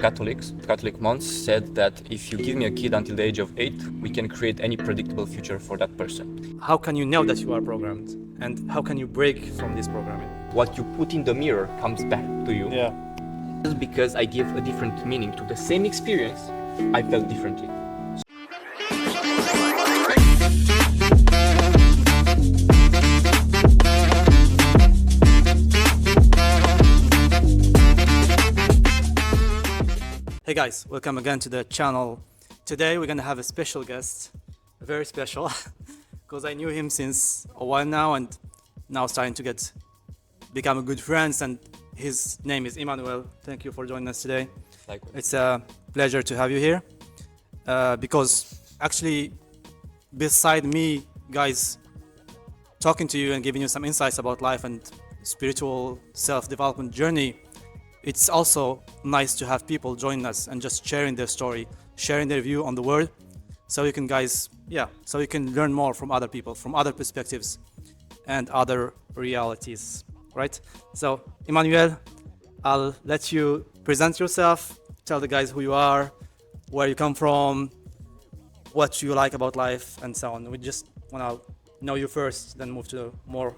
Catholic monks said that if you give me a kid until the age of 8, we can create any predictable future for that person. How can you know that you are programmed? And how can you break from this programming? What you put in the mirror comes back to you. Yeah. Just because I give a different meaning to the same experience, I felt differently. Hey guys, welcome again to the channel. Today we're gonna have a special guest, very special, because I knew him since a while now and now starting to become a good friends, and his name is Emmanuel. Thank you for joining us today. Likewise. It's a pleasure to have you here because actually beside me guys talking to you and giving you some insights about life and spiritual self-development journey, it's also nice to have people join us and just sharing their story, sharing their view on the world, so you can so you can learn more from other people, from other perspectives and other realities, right? So Emmanuel, I'll let you present yourself, tell the guys who you are, where you come from, what you like about life and so on. We just want to know you first, then move to more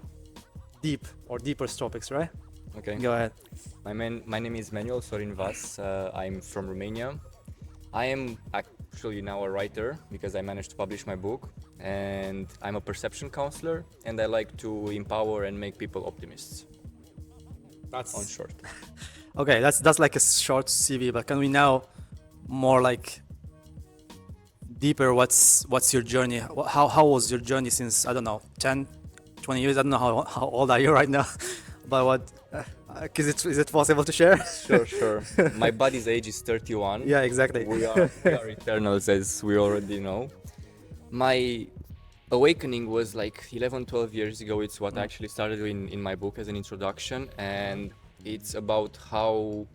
deeper topics, right? Okay. Go ahead. My name is Emanuel Sorin Vass. I'm from Romania. I am actually now a writer because I managed to publish my book, and I'm a perception counselor, and I like to empower and make people optimists. That's on short. Okay, that's like a short CV, but can we now more like deeper, what's your journey? How was your journey since, I don't know, 10, 20 years? I don't know how old are you right now, but what, is it possible to share? Sure. My body's age is 31. Yeah, exactly. We are eternals, as we already know. My awakening was like 11, 12 years ago. It's what I actually started in my book as an introduction, and it's about how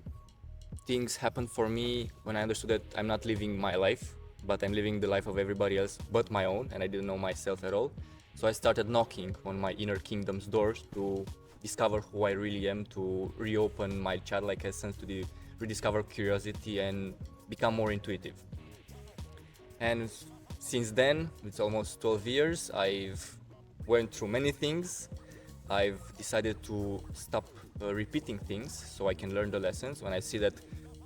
things happened for me when I understood that I'm not living my life, but I'm living the life of everybody else but my own, and I didn't know myself at all. So I started knocking on my inner kingdom's doors to discover who I really am, to reopen my childlike essence, to rediscover curiosity and become more intuitive. And since then, it's almost 12 years, I've went through many things. I've decided to stop repeating things so I can learn the lessons. When I see that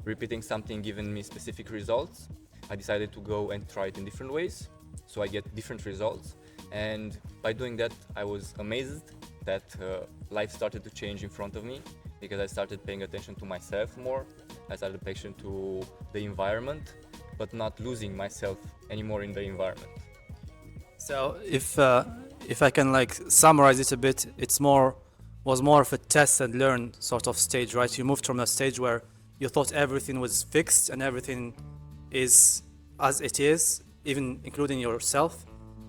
repeating something given me specific results, I decided to go and try it in different ways so I get different results. And by doing that, I was amazed that life started to change in front of me, because I started paying attention to myself more. I started paying attention to the environment, but not losing myself anymore in the environment. So if I can like summarize it a bit, was more of a test and learn sort of stage, right? You moved from a stage where you thought everything was fixed and everything is as it is, even including yourself,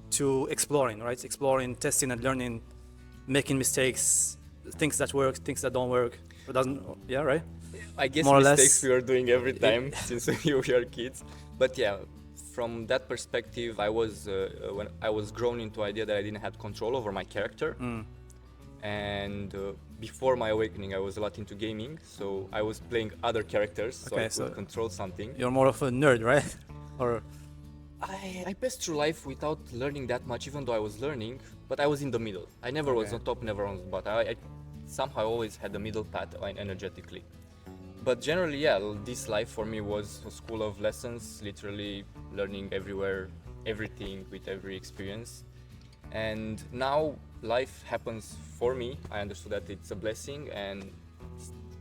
to exploring, right? Exploring, testing and learning, making mistakes, things that work, things that don't work, or doesn't, yeah, right? I guess more mistakes we are doing every time since we are kids. But yeah, from that perspective, I was when I was grown into the idea that I didn't have control over my character. And before my awakening, I was a lot into gaming, so I was playing other characters, so I could control something. You're more of a nerd, right? Or I passed through life without learning that much, even though I was learning, but I was in the middle. I never was on top, never on the bottom. I somehow always had the middle path energetically. But generally, yeah, this life for me was a school of lessons, literally learning everywhere, everything with every experience. And now life happens for me. I understood that it's a blessing, and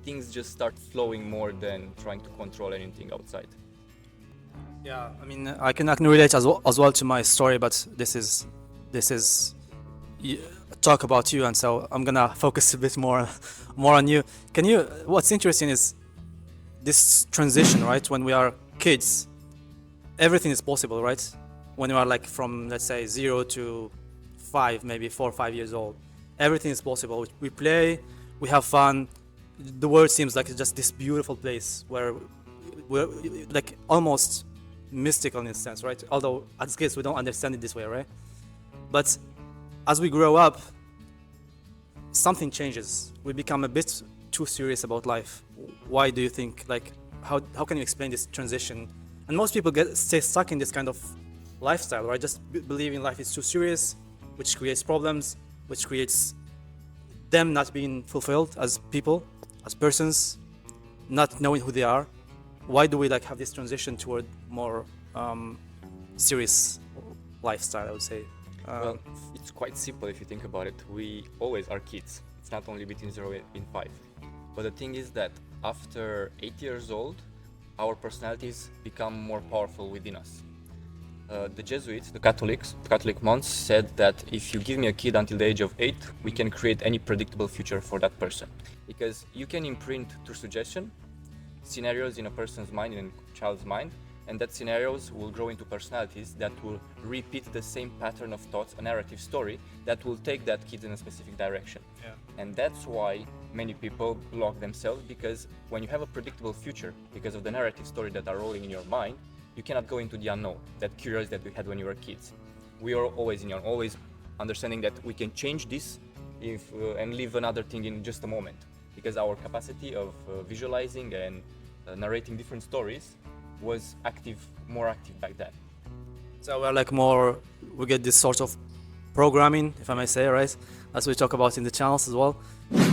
things just start flowing more than trying to control anything outside. yeah, I mean, I can relate as well to my story, but this is talk about you, and so I'm gonna focus a bit more on you. What's interesting is this transition, right? When we are kids, everything is possible, right? When you are like from, let's say, 0 to 5, maybe 4 or 5 years old, everything is possible. We play, we have fun. The world seems like just this beautiful place where we're like almost mystical in a sense, right? Although as kids we don't understand it this way, right? But as we grow up, something changes. We become a bit too serious about life. Why do you think? Like, how can you explain this transition? And most people stay stuck in this kind of lifestyle, right? Just believing life is too serious, which creates problems, which creates them not being fulfilled as people, as persons, not knowing who they are. Why do we like have this transition toward more serious lifestyle, I would say? Well, it's quite simple if you think about it. We always are kids. It's not only between 0 and 5. But the thing is that after 8 years old, our personalities become more powerful within us. The Jesuits, the Catholic monks said that if you give me a kid until the age of 8, we can create any predictable future for that person. Because you can imprint through suggestion scenarios in a person's mind, in a child's mind, and that scenarios will grow into personalities that will repeat the same pattern of thoughts, a narrative story that will take that kid in a specific direction. Yeah. And that's why many people block themselves, because when you have a predictable future, because of the narrative story that are rolling in your mind, you cannot go into the unknown, that curiosity that we had when we were kids. We are always in your always understanding that we can change this and leave another thing in just a moment, because our capacity of visualizing and narrating different stories was more active back then. So we're like we get this sort of programming, if I may say, right? As we talk about in the channels as well.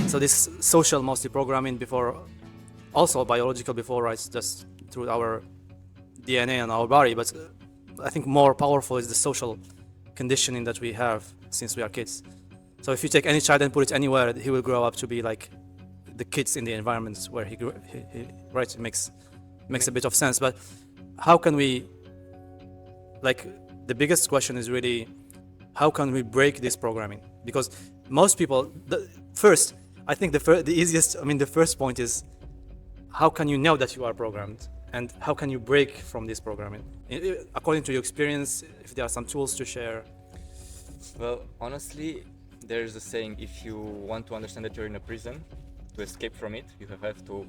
So this social mostly programming before, also biological before, right? Just through our DNA and our body, but I think more powerful is the social conditioning that we have since we are kids. So if you take any child and put it anywhere, he will grow up to be like the kids in the environments where he grew, right? It makes a bit of sense. But how can we, like, the biggest question is really, how can we break this programming? Because most people, first, I think the first point is, how can you know that you are programmed? And how can you break from this programming? According to your experience, if there are some tools to share. Well, honestly, there's a saying, if you want to understand that you're in a prison, to escape from it, you have to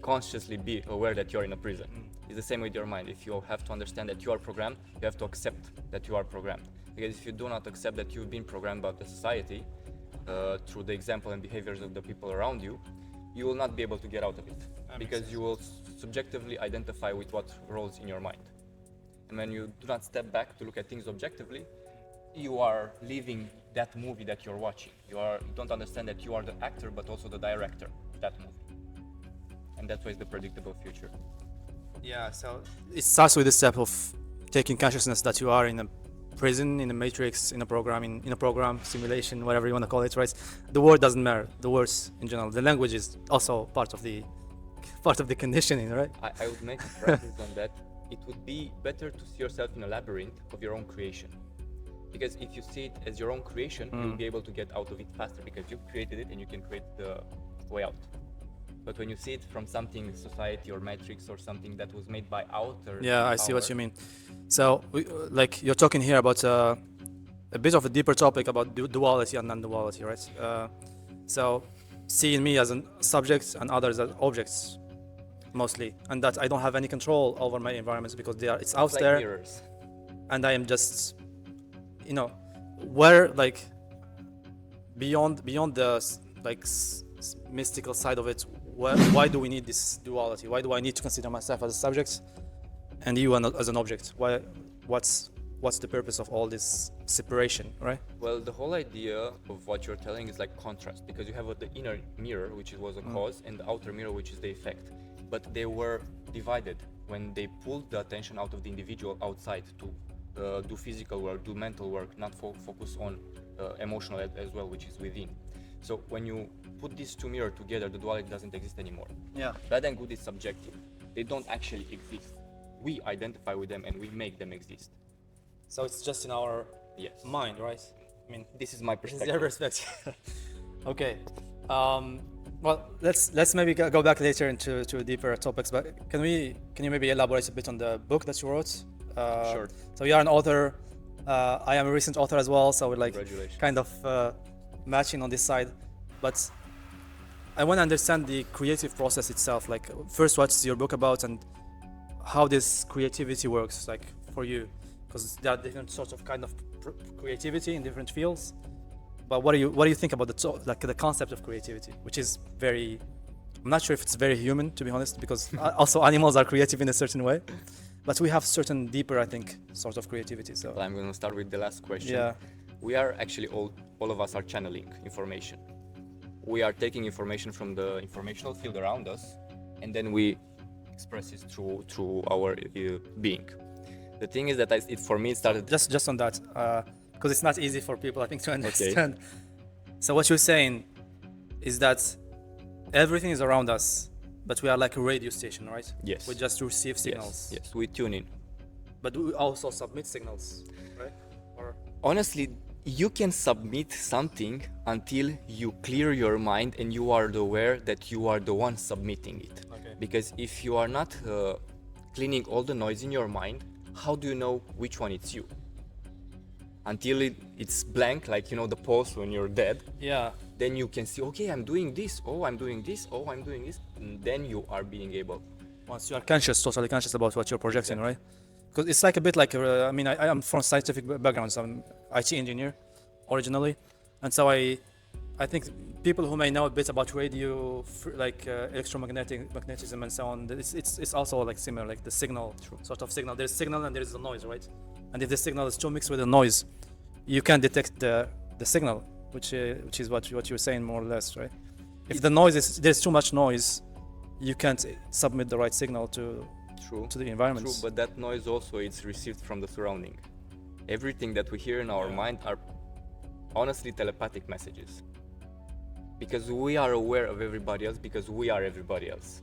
consciously be aware that you're in a prison. It's the same with your mind. If you have to understand that you are programmed, you have to accept that you are programmed. Because if you do not accept that you've been programmed by the society, through the example and behaviors of the people around you, you will not be able to get out of it. Because you will subjectively identify with what rolls in your mind. And when you do not step back to look at things objectively, you are living that movie that you're watching. You don't understand that you are the actor, but also the director of that movie. And that's why it's the predictable future. Yeah, so it starts with the step of taking consciousness that you are in a prison, in a matrix, in a program, simulation, whatever you want to call it, right? The word doesn't matter. The words in general. The language is also part of the conditioning, right? I would make a practice on that. It would be better to see yourself in a labyrinth of your own creation. Because if you see it as your own creation, you'll be able to get out of it faster, because you created it and you can create the way out. But when you see it from something, society or matrix or something that was made by outer I see what you mean. So you're talking here about a bit of a deeper topic about duality and non-duality, right? So seeing me as a subject and others as objects, mostly, and that I don't have any control over my environments because it's out there, mirrors. And I am just, where beyond the mystical side of it. Why do we need this duality? Why do I need to consider myself as a subject and you as an object? What's the purpose of all this separation, right? Well, the whole idea of what you're telling is like contrast, because you have the inner mirror, which was a cause, and the outer mirror, which is the effect. But they were divided when they pulled the attention out of the individual outside to do physical work, do mental work, not focus on emotional as well, which is within. So when you put these two mirrors together, the duality doesn't exist anymore. Yeah. Bad and good is subjective. They don't actually exist. We identify with them and we make them exist. So it's just in our mind, right? I mean, this is my perspective. This is your perspective. Okay. Well, let's maybe go back later into deeper topics. But can you maybe elaborate a bit on the book that you wrote? Sure. So you are an author. I am a recent author as well. So we're kind of matching on this side. But I want to understand the creative process itself. Like, first, what's your book about and how this creativity works, like, for you? Because there are different sorts of kind of creativity in different fields. But what do you think about the concept of creativity, which is very I'm not sure if it's very human, to be honest, because also animals are creative in a certain way, but we have certain deeper, I think, sort of creativity. So Well, I'm going to start with the last question. yeah, We are actually all of us are channeling information. We are taking information from the informational field around us, and then we express it through our being. The thing is that for me it started. just on that, because it's not easy for people, I think, to understand. So what you're saying is that everything is around us, but we are like a radio station, right? Yes. We just receive signals. Yes, we tune in. But we also submit signals, right? Or Honestly, you can submit something until you clear your mind and you are aware that you are the one submitting it. Okay. Because if you are not cleaning all the noise in your mind, how do you know which one it's you? Until it's blank, like the pulse when you're dead. yeah, Then you can see, okay, I'm doing this, oh, I'm doing this, oh, I'm doing this. And then you are being able. once you are conscious, totally conscious about what you're projecting, right? Because it's like a bit like, I mean, I am from scientific background, so I'm IT engineer originally. And so I think people who may know a bit about radio, like magnetism and so on, it's also like similar, like the signal, sort of signal. There's signal and there's the noise, right? And if the signal is too mixed with the noise, you can detect the signal, which is what you're saying more or less, right? If the noise there's too much noise, you can't submit the right signal to the environment. True, but that noise also is received from the surrounding. Everything that we hear in our mind are honestly telepathic messages. Because we are aware of everybody else, because we are everybody else.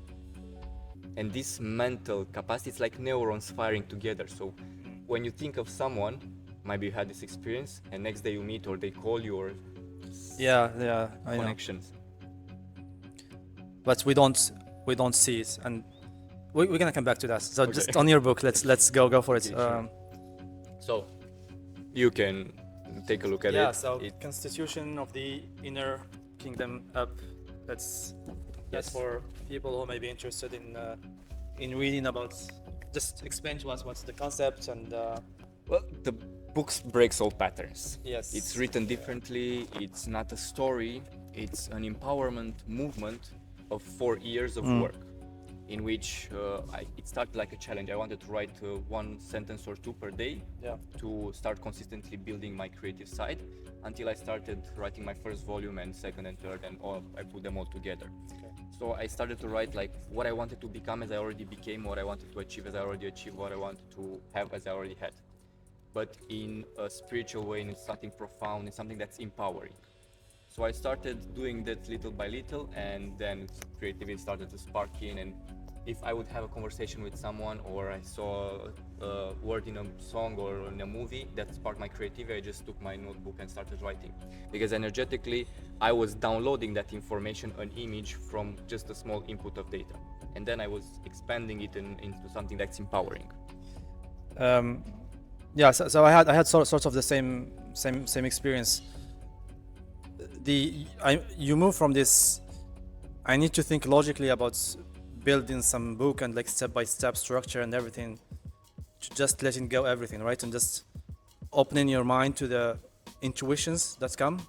And this mental capacity, it's like neurons firing together. So when you think of someone, maybe you had this experience, and next day you meet or they call you or Yeah, I know. connections. But we don't see it, and we're gonna come back to that. So Okay. just on your book, let's go for it. Okay, sure. So you can take a look at it. Yeah, so Constitution of the Inner Kingdom up. That's Yes. for people who may be interested in reading about. Just explain to us what's the concept and. Well, the book breaks all patterns. Yes. It's written differently. It's not a story. It's an empowerment movement of 4 years of work, in which it started like a challenge. I wanted to write 1 sentence or 2 per day to start consistently building my creative side, until I started writing my first volume and second and third, and I put them all together. Okay. So I started to write like what I wanted to become as I already became, what I wanted to achieve as I already achieved, what I wanted to have as I already had. But in a spiritual way, in something profound, in something that's empowering. So I started doing that little by little, and then creativity started to spark in. And if I would have a conversation with someone, or I saw a word in a song or in a movie that sparked my creativity, I just took my notebook and started writing. Because energetically, I was downloading that information, an image, from just a small input of data. And then I was expanding it into something that's empowering. Yeah, so I had sort of the same experience. You move from this, I need to think logically about building some book and like step-by-step structure and everything, to just letting go everything, right? And just opening your mind to the intuitions that come,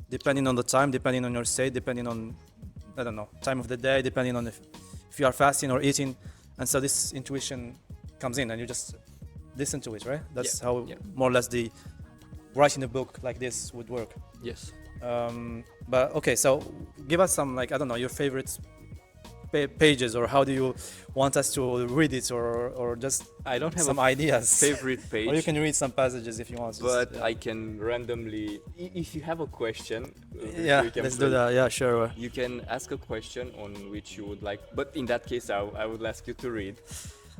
depending on the time, depending on your state, depending on, I don't know, time of the day, depending on if you are fasting or eating. And so this intuition comes in and you just listen to it, right? That's how more or less the writing a book like this would work. Yes. But okay, so give us some, like, I don't know, your favorite pages, or how do you want us to read it, or just I don't have some a ideas. favorite page. Or you can read some passages if you want. But I can randomly, if you have a question, Yeah, we can let's do that. Yeah, sure. You can ask a question on which you would like, but in that case, I would ask you to read.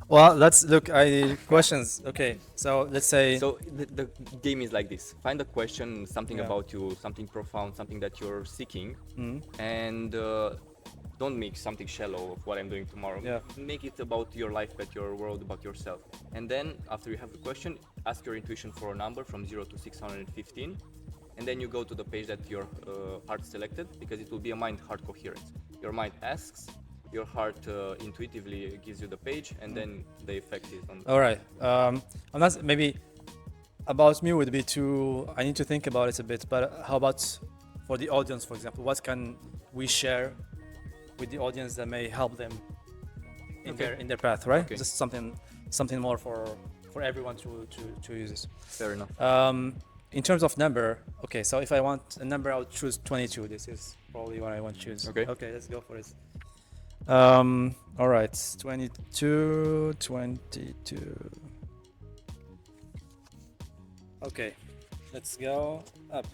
Well, let's look. Questions. Okay, so let's say. So the game is like this: find a question, something Yeah. about you, something profound, something that you're seeking, and don't make something shallow of what I'm doing tomorrow. Yeah. Make it about your life, about your world, about yourself. And then after you have the question, ask your intuition for a number from 0 to 615. And then you go to the page that your heart selected, because it will be a mind-heart coherence. Your mind asks, your heart intuitively gives you the page, and then the effect is on. All right. And that's maybe about me would be too. I need to think about it a bit. But how about for the audience, for example? What can we share with the audience that may help them in Okay. their path, right? Okay. Just something more for everyone to use this. Fair enough. In terms of number, okay, so if I want a number, I'll choose 22. This is probably what I want to choose. Okay. Okay, let's go for it. All right, 22, 22. Okay, let's go up.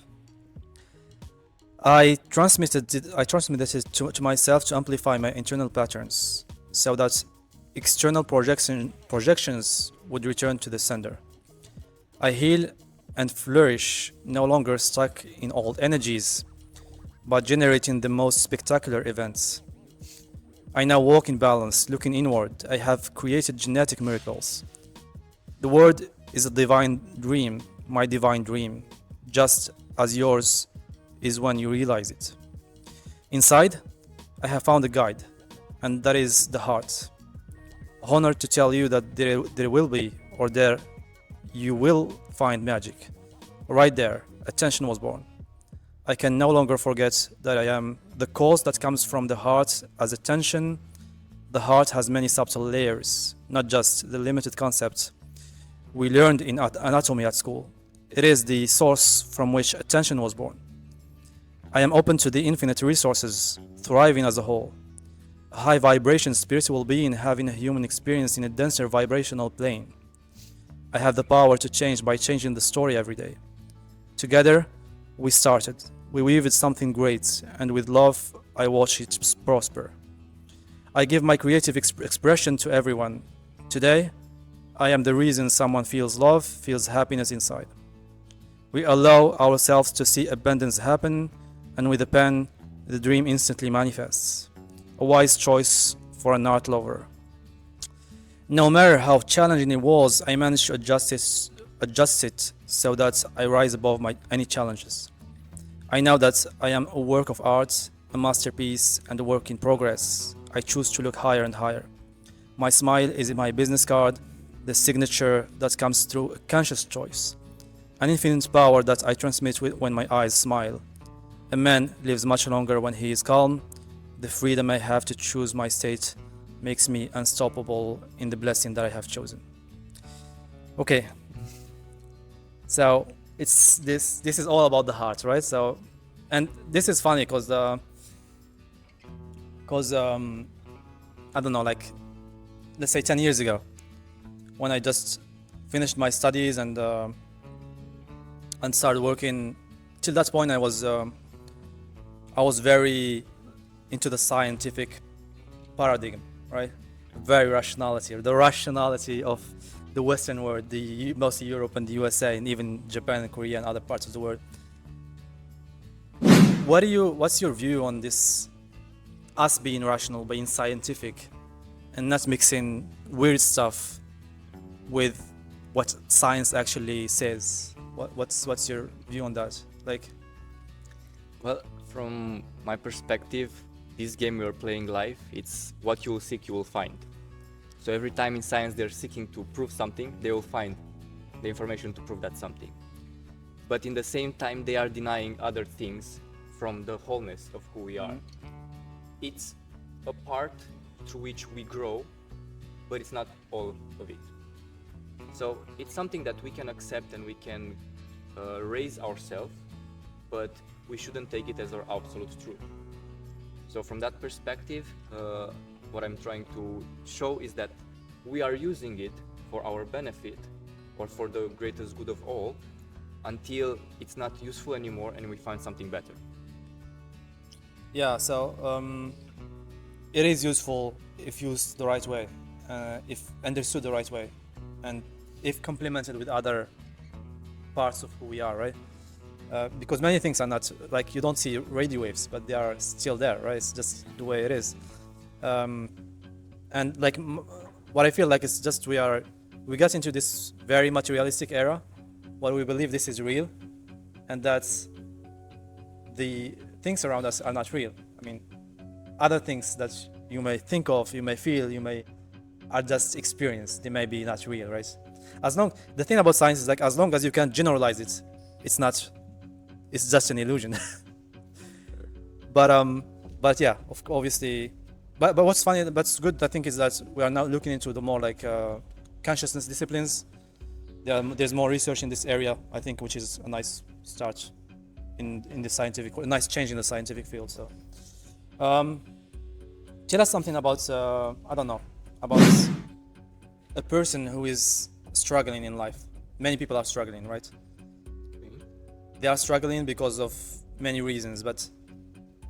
I transmitted it to myself to amplify my internal patterns so that external projections would return to the sender. I heal and flourish, no longer stuck in old energies, but generating the most spectacular events. I now walk in balance, looking inward. I have created genetic miracles. The world is a divine dream, my divine dream, just as yours is when you realize it. Inside, I have found a guide, and that is the heart. Honored to tell you that there will be, or there you will find magic. Right there, attention was born. I can no longer forget that I am the cause that comes from the heart as attention. The heart has many subtle layers, not just the limited concepts we learned in anatomy at school. It is the source from which attention was born. I am open to the infinite resources, thriving as a whole. A high vibration spiritual being having a human experience in a denser vibrational plane. I have the power to change by changing the story every day. Together, we started. We weaved something great, and with love, I watch it prosper. I give my creative expression to everyone. Today, I am the reason someone feels love, feels happiness inside. We allow ourselves to see abundance happen, and with a pen, the dream instantly manifests. A wise choice for an art lover. No matter how challenging it was, I managed to adjust it so that I rise above any challenges. I know that I am a work of art, a masterpiece, and a work in progress. I choose to look higher and higher. My smile is my business card, the signature that comes through a conscious choice. An infinite power that I transmit when my eyes smile. A man lives much longer when he is calm. The freedom I have to choose my state makes me unstoppable in the blessing that I have chosen. Okay. So it's this is all about the heart, right? So, and this is funny because I don't know, like let's say 10 years ago, when I just finished my studies and started working. Till that point, I was very into the scientific paradigm, right? Very rationality, or the rationality of the Western world, mostly Europe and the USA, and even Japan and Korea and other parts of the world. What's your view on this? Us being rational, being scientific, and not mixing weird stuff with what science actually says. What's your view on that? Like, Well, from my perspective, this game we are playing live, it's what you will seek, you will find. So every time in science they're seeking to prove something, they will find the information to prove that something. But in the same time, they are denying other things from the wholeness of who we are. It's a part through which we grow, but it's not all of it. So it's something that we can accept and we can raise ourselves, but we shouldn't take it as our absolute truth. So from that perspective, what I'm trying to show is that we are using it for our benefit or for the greatest good of all until it's not useful anymore and we find something better. yeah, so it is useful if used the right way, if understood the right way, and if complemented with other parts of who we are, right? Because many things are not, like, you don't see radio waves, but they are still there, right? It's just the way it is. And like what I feel like is just we got into this very materialistic era where we believe this is real, and that's the things around us are not real. I mean, other things that you may think of, you may feel, are just experience. They may be not real, right? The thing about science is, like, as long as you can generalize it, it's just an illusion. But But yeah, obviously, but what's funny, what's good, I think, is that we are now looking into the more like consciousness disciplines. There's more research in this area, I think, which is a nice start in the scientific, a nice change in the scientific field. So, tell us something about I don't know, about a person who is struggling in life. Many people are struggling, right? They are struggling because of many reasons, but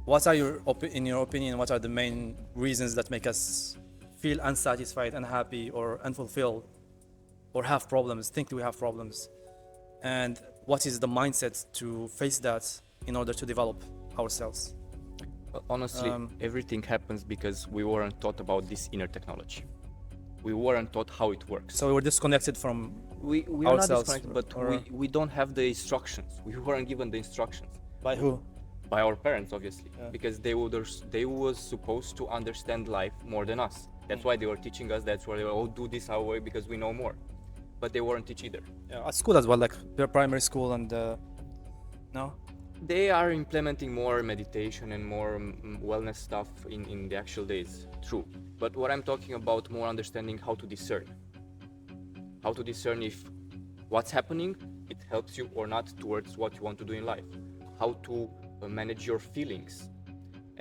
what are in your opinion, what are the main reasons that make us feel unsatisfied, unhappy, or unfulfilled, or have problems, think we have problems? And what is the mindset to face that in order to develop ourselves? Honestly, everything happens because we weren't taught about this inner technology. We weren't taught how it works. So we were disconnected from We are not ourselves, disconnected, but or- we don't have the instructions. We weren't given the instructions by who? by our parents, obviously, Yeah. because they was supposed to understand life more than us. That's why they were teaching us. That's why they were, oh, do this our way because we know more. But they weren't teach either. Yeah, at school as well, like their primary school and no. They are implementing more meditation and more wellness stuff in the actual days, true. But what I'm talking about, more understanding how to discern. How to discern if what's happening, it helps you or not towards what you want to do in life. How to manage your feelings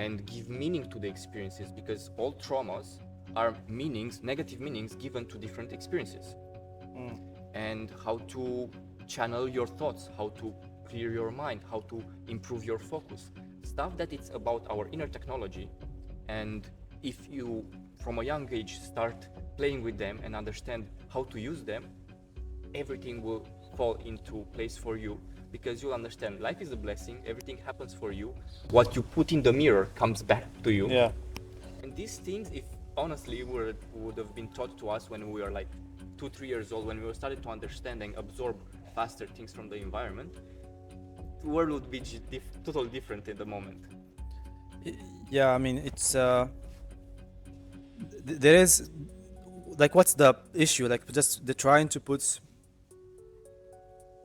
and give meaning to the experiences, because all traumas are meanings, negative meanings given to different experiences. And how to channel your thoughts, how to clear your mind, how to improve your focus. Stuff that it's about our inner technology, and if you from a young age start playing with them and understand how to use them, everything will fall into place for you, because you'll understand life is a blessing, everything happens for you. What you put in the mirror comes back to you. Yeah. And these things, if honestly would have been taught to us when we were like 2-3 years old, when we started to understand and absorb faster things from the environment, the world would be totally different in the moment. Yeah, I mean, it's there is like, what's the issue? Like, just they're trying to put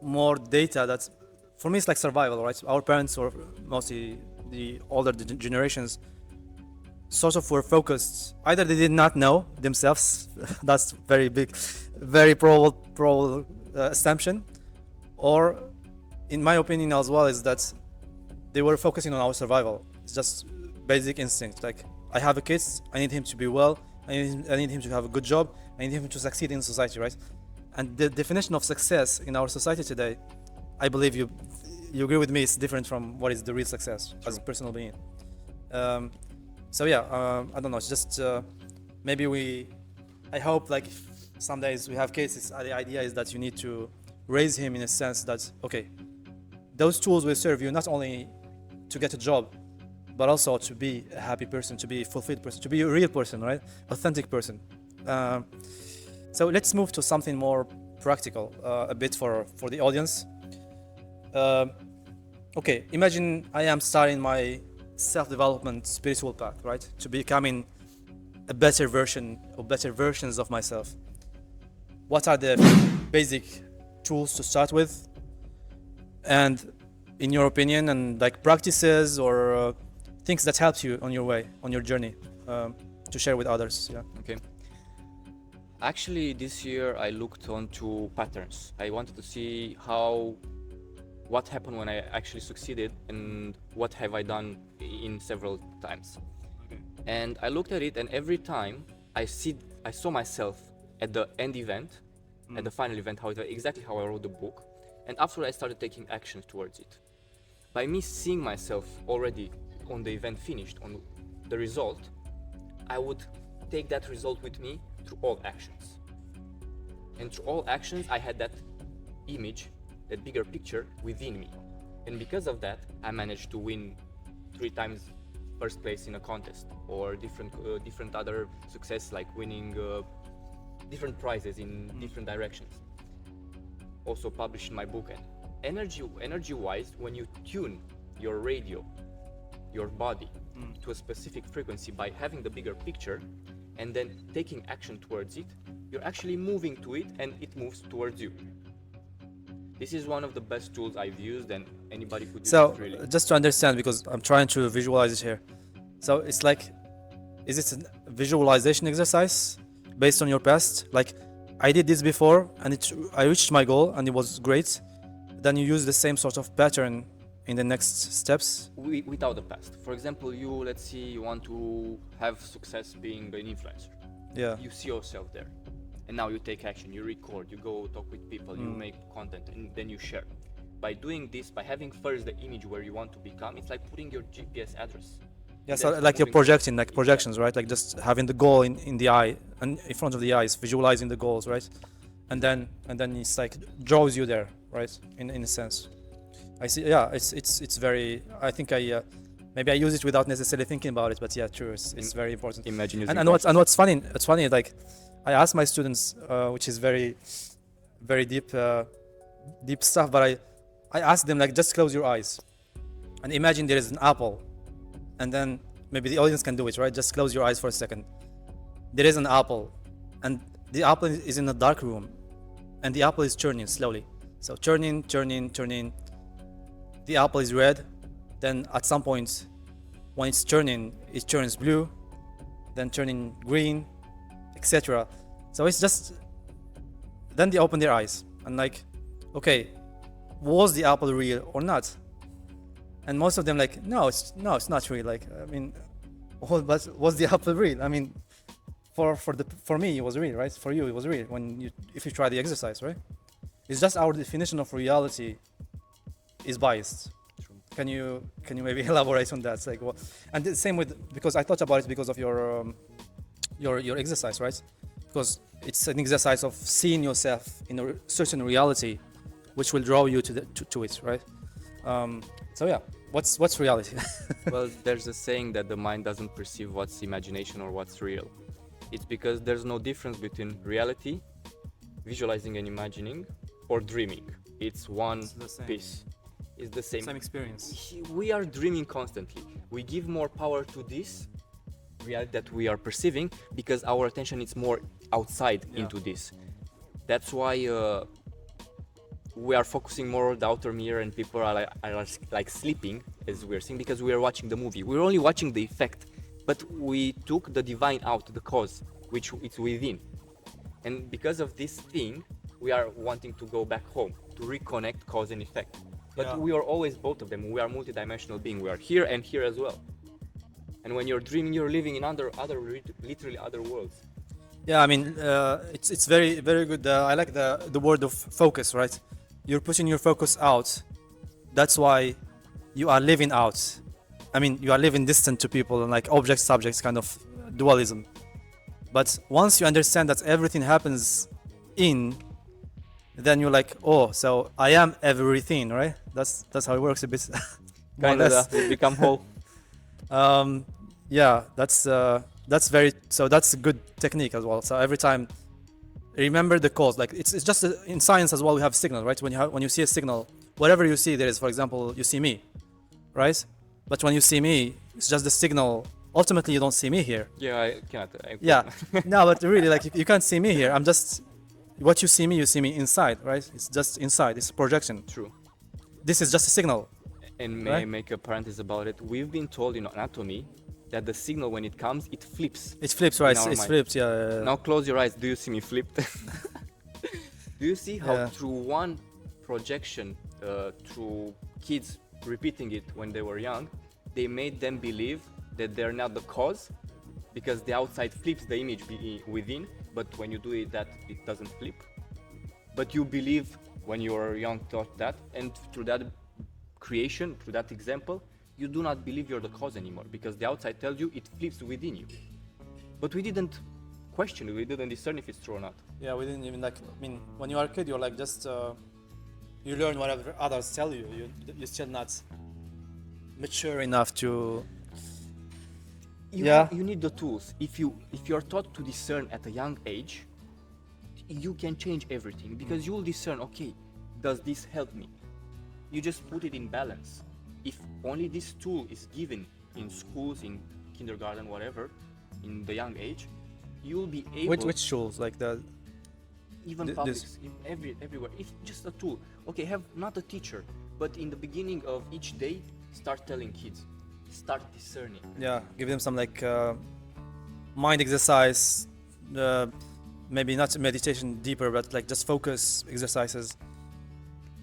more data. That's, for me, it's like survival, right? Our parents, or mostly the older generations, sort of were focused. Either they did not know themselves, that's very big, very probable assumption, or, in my opinion as well, is that they were focusing on our survival. It's just basic instinct. Like, I have a kid, I need him to be well, I need him to have a good job, I need him to succeed in society, right? And the definition of success in our society today, I believe you agree with me, it's different from what is the real success as a personal being. So yeah, I don't know, it's just maybe I hope, like, some days we have cases, the idea is that you need to raise him in a sense that, okay, those tools will serve you not only to get a job, but also to be a happy person, to be a fulfilled person, to be a real person, right? Authentic person. So let's move to something more practical, a bit for the audience. Okay, imagine I am starting my self-development spiritual path, right? To becoming a better version or better versions of myself. What are the basic tools to start with? And in your opinion, and like practices or things that helped you on your way, on your journey, to share with others. Yeah. Okay. Actually, this year I looked onto patterns. I wanted to see what happened when I actually succeeded and what have I done in several times. And I looked at it, and every time I saw myself at the end event, at the final event, exactly how I wrote the book. And after I started taking actions towards it. By me seeing myself already on the event finished, on the result, I would take that result with me through all actions. And through all actions, I had that image, that bigger picture within me. And because of that, I managed to win 3 times first place in a contest, or different other success, like winning different prizes in different directions. Also published my book. And energy-wise, when you tune your radio, your body to a specific frequency by having the bigger picture and then taking action towards it, you're actually moving to it and it moves towards you. This is one of the best tools I've used, and anybody could use So it, really. just to understand, because I'm trying to visualize it here. So it's like, is it a visualization exercise based on your past? Like, I did this before and I reached my goal and it was great. Then you use the same sort of pattern in the next steps. Without the past. For example, let's say you want to have success being an influencer. Yeah. You see yourself there. And now you take action, you record, you go talk with people, you make content, and then you share. By doing this, by having first the image where you want to become, it's like putting your GPS address. Yeah, so like you're projecting, like projections, right? Like just having the goal in the eye and in front of the eyes, visualizing the goals, right? And then it's like draws you there, right? In a sense. I see. Yeah, it's very. I think maybe I use it without necessarily thinking about it, but yeah, true. It's very important. Imagine using And what's funny? It's funny. Like I ask my students, which is very, very deep stuff. But I ask them like just close your eyes, and imagine there is an apple, and then maybe the audience can do it, right? Just close your eyes for a second. There is an apple, and the apple is in a dark room, and the apple is turning slowly. So turning. The apple is red, then at some point when it's turning, it turns blue, then turning green, etc. So it's just, then they open their eyes and like, okay, was the apple real or not? And most of them like, no, it's not real. Like, I mean, but was the apple real? I mean, for me it was real, right? For you it was real if you try the exercise, right? It's just our definition of reality is biased. True. Can you maybe elaborate on that? It's like what? And the same with, because I thought about it because of your exercise, right? Because it's an exercise of seeing yourself in a certain reality, which will draw you to it, right? So yeah, what's reality? Well, there's a saying that the mind doesn't perceive what's imagination or what's real. It's because there's no difference between reality, visualizing and imagining, or dreaming. It's one piece. It's the same experience. We are dreaming constantly. We give more power to this reality that we are perceiving because our attention is more outside into this. That's why we are focusing more on the outer mirror and people are like sleeping as we're seeing because we are watching the movie. We're only watching the effect, but we took the divine out, the cause, which it's within. And because of this thing, we are wanting to go back home, to reconnect cause and effect. But we are always both of them. We are multidimensional being. We are here and here as well. And when you're dreaming, you're living in literally other worlds. Yeah, I mean, it's very, very good. I like the word of focus, right? You're pushing your focus out. That's why you are living out. I mean, you are living distant to people and like object subjects kind of dualism. But once you understand that everything happens then you're like, oh, so I am everything, right? That's how it works a bit. Kind of become whole. Yeah, that's a good technique as well. So every time, remember the cause. Like it's just in science as well. We have signal, right? When you see a signal, whatever you see, there is, for example, you see me, right? But when you see me, it's just the signal. Ultimately, you don't see me here. Yeah, I cannot. Yeah, no, but really, like you can't see me here. I'm just what you see me inside, right? It's just inside. It's a projection. True. This is just a signal. And may I make a parenthesis about it? We've been told in anatomy that the signal, when it comes, it flips. It flips, right? It flips, yeah. Now close your eyes. Do you see me flipped? Do you see how through one projection, through kids repeating it when they were young, they made them believe that they're not the cause, because the outside flips the image within, but when you do it, that it doesn't flip. But you believe when you were young taught that, and through that creation, through that example, you do not believe you're the cause anymore, because the outside tells you it flips within you. But we didn't question it, we didn't discern if it's true or not. Yeah, we didn't even when you are a kid, you're like just, you learn whatever others tell you. You're still not mature enough to... You need the tools. If you're taught to discern at a young age, you can change everything, because you will discern, okay, does this help me? You just put it in balance. If only this tool is given in schools, in kindergarten, whatever, in the young age, you will be able... Which tools? Like the... Even publics, everywhere. If just a tool. Okay, have not a teacher, but in the beginning of each day, start telling kids, Start discerning. Yeah, give them some like mind exercise, maybe not meditation deeper, but like just focus exercises.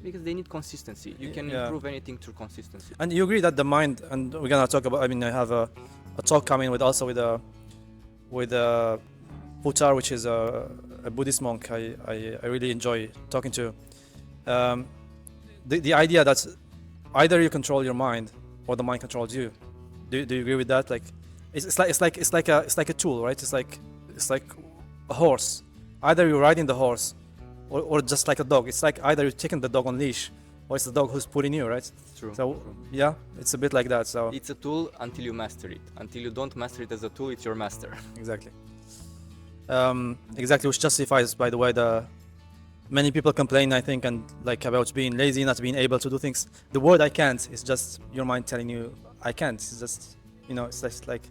Because they need consistency. You can Yeah. improve anything through consistency. And you agree that the mind, and we're gonna talk about. I mean, I have a talk coming with also with a Putar, which is a Buddhist monk. I really enjoy talking to. The idea that either you control your mind or the mind controls you. Do you agree with that? Like, it's like a tool, right? It's like a horse. Either you're riding the horse, or just like a dog. It's like either you're taking the dog on leash, or it's the dog who's pulling you, right? True. So yeah, it's a bit like that. So It's a tool until you master it. Until you don't master it as a tool, it's your master. exactly. Exactly, which justifies, by the way, the many people complain, I think, and like about being lazy, not being able to do things. The word "I can't" is just your mind telling you "I can't." It's just, it's just like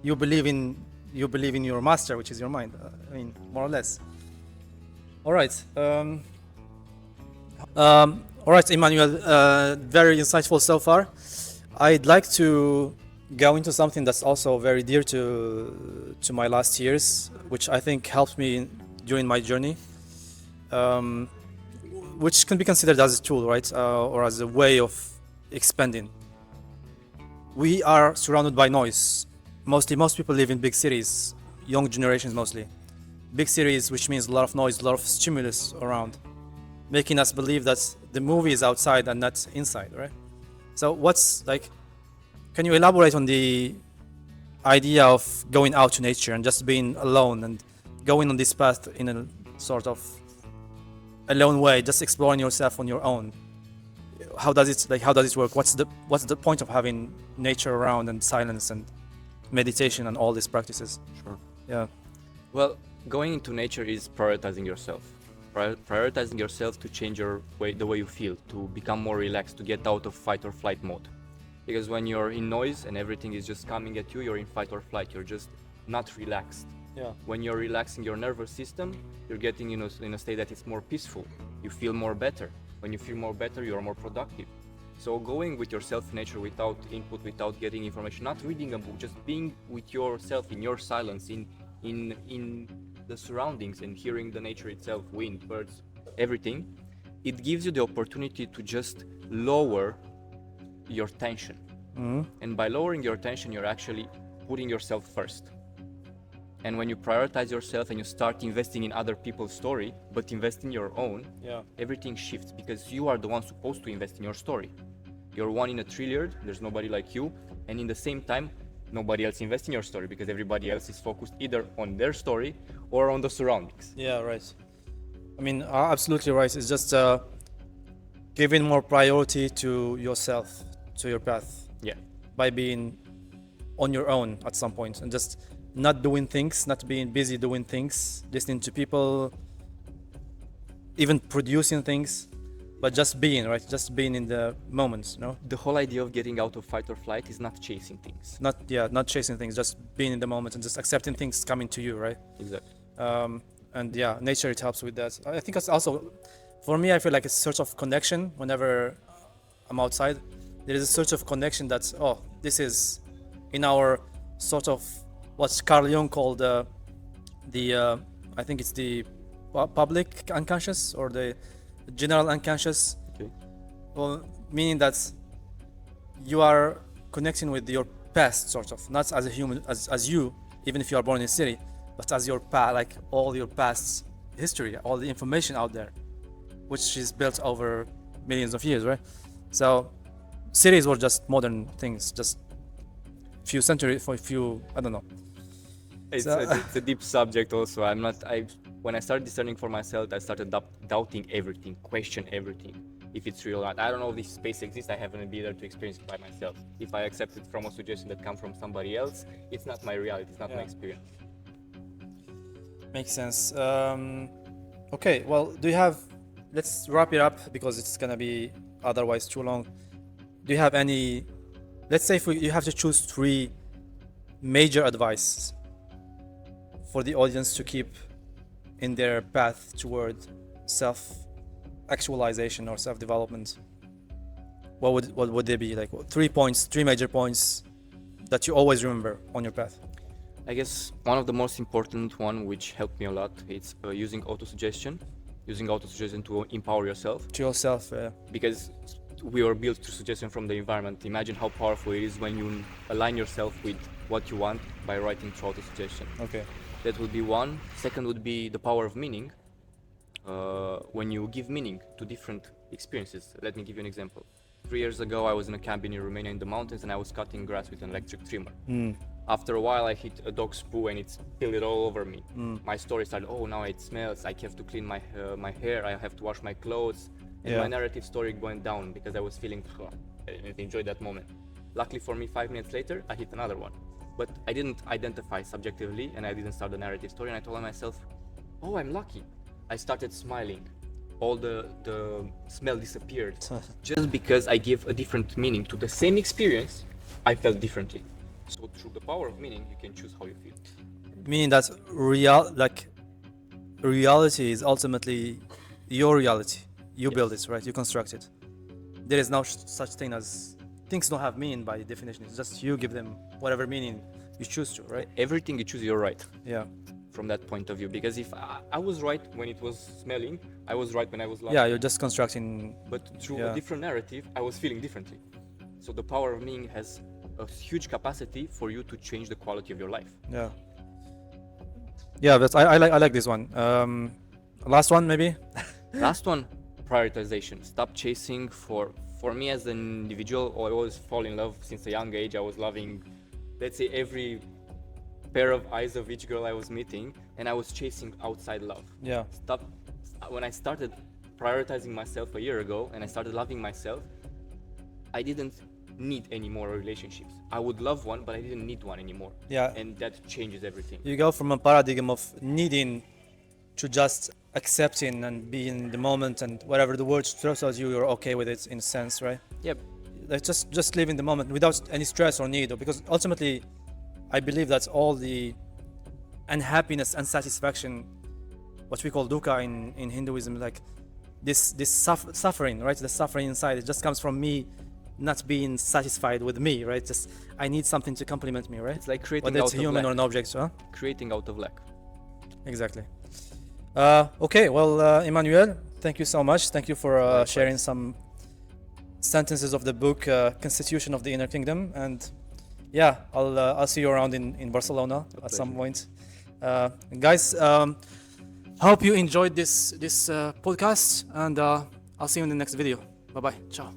you believe in your master, which is your mind. I mean, more or less. All right. All right, Emmanuel. Very insightful so far. I'd like to go into something that's also very dear to my last years, which I think helped me during my journey, which can be considered as a tool, right, or as a way of expanding. We are surrounded by noise. Most people live in big cities, young generations mostly. Big cities, which means a lot of noise, a lot of stimulus around, making us believe that the movie is outside and not inside, right? So can you elaborate on the idea of going out to nature and just being alone and going on this path in a sort of alone way, just exploring yourself on your own? How does it work? What's the point of having nature around and silence and meditation and all these practices? Sure. Yeah. Well, going into nature is prioritizing yourself. Prioritizing yourself to change the way you feel, to become more relaxed, to get out of fight or flight mode. Because when you're in noise and everything is just coming at you, you're in fight or flight. You're just not relaxed. Yeah. When you're relaxing your nervous system, you're getting in a state that is more peaceful. You feel more better. When you feel more better, you're more productive. So going with yourself in nature without input, without getting information, not reading a book, just being with yourself in your silence, in the surroundings and hearing the nature itself, wind, birds, everything, it gives you the opportunity to just lower your tension. And by lowering your tension, you're actually putting yourself first. And when you prioritize yourself and you start investing in other people's story, but invest in your own, everything shifts, because you are the one supposed to invest in your story. You're one in a trillion, there's nobody like you, and in the same time, nobody else invests in your story, because everybody else is focused either on their story or on the surroundings. Yeah, right. I mean, absolutely right. It's just giving more priority to yourself, to your path, Yeah. by being on your own at some point and just not doing things, not being busy doing things, listening to people, even producing things, but just being, right? Just being in the moment, The whole idea of getting out of fight or flight is not chasing things. Not chasing things, just being in the moment and just accepting things coming to you, right? Exactly. And yeah, nature, it helps with that. I think it's also, for me, I feel like it's a sort of connection whenever I'm outside. There is a sort of connection that, this is in our sort of what Carl Jung called I think it's the public unconscious or the general unconscious. Okay. Well, meaning that you are connecting with your past, sort of, not as a human, as you, even if you are born in a city, but as your past, like all your past history, all the information out there, which is built over millions of years, right? So cities were just modern things, just few centuries, for a few, I don't know. It's a deep subject also. When I started discerning for myself, I started doubting everything, question everything, if it's real or not. I don't know if this space exists, I haven't been there to experience it by myself. If I accept it from a suggestion that comes from somebody else, it's not my reality, it's not my experience. Makes sense. Okay, well, let's wrap it up because it's gonna be otherwise too long. Do you have any, let's say if you have to choose 3 major advice for the audience to keep in their path toward self-actualization or self-development, what would they be? Like 3 points, 3 major points that you always remember on your path? I guess one of the most important one, which helped me a lot, it's using auto-suggestion to empower yourself, To yourself. because we are built through suggestion from the environment. Imagine how powerful it is when you align yourself with what you want by writing through auto-suggestion. Okay. That would be one. Second would be the power of meaning. When you give meaning to different experiences. Let me give you an example. 3 years ago, I was in a cabin in Romania in the mountains, and I was cutting grass with an electric trimmer. After a while, I hit a dog's poo and it spilled it all over me. My story started, oh, now it smells, I have to clean my hair, I have to wash my clothes. And Yeah. my narrative story went down because I was feeling, I didn't enjoy that moment. Luckily for me, 5 minutes later, I hit another one. But I didn't identify subjectively, and I didn't start the narrative story, and I told myself, oh, I'm lucky. I started smiling. All the smell disappeared. Just because I gave a different meaning to the same experience, I felt differently. So through the power of meaning, you can choose how you feel. Meaning that reality is ultimately your reality. You build it, right? You construct it. There is no such thing as things don't have meaning by definition. It's just you give them whatever meaning you choose to, right? Everything you choose, you're right. Yeah. From that point of view, because if I was right when it was smelling, I was right when I was laughing. Yeah, you're just constructing. But through a different narrative, I was feeling differently. So the power of meaning has a huge capacity for you to change the quality of your life. Yeah. Yeah, but I like this one. Last one maybe. Last one, prioritization. Stop chasing for me as an individual. I always fall in love since a young age. I was loving, let's say, every pair of eyes of each girl I was meeting, and I was chasing outside love. Yeah. When I started prioritizing myself a year ago and I started loving myself, I didn't need any more relationships. I would love one, but I didn't need one anymore. Yeah. And that changes everything. You go from a paradigm of needing to just accepting and be in the moment, and whatever the world throws at you, you're okay with it in a sense, right? Yep. Like just live in the moment without any stress or need, because ultimately I believe that all the unhappiness and satisfaction, what we call dukkha in Hinduism, like this suffering, right? The suffering inside, it just comes from me not being satisfied with me, right? Just I need something to complement me, right? It's like creating Whether out it's of human lack. or an object, huh? Creating out of lack. Exactly. Okay, well, Emmanuel, thank you so much. Thank you for sharing some sentences of the book, Constitution of the Inner Kingdom. And yeah, I'll see you around in Barcelona at some point. Guys, hope you enjoyed this podcast, and I'll see you in the next video. Bye-bye. Ciao.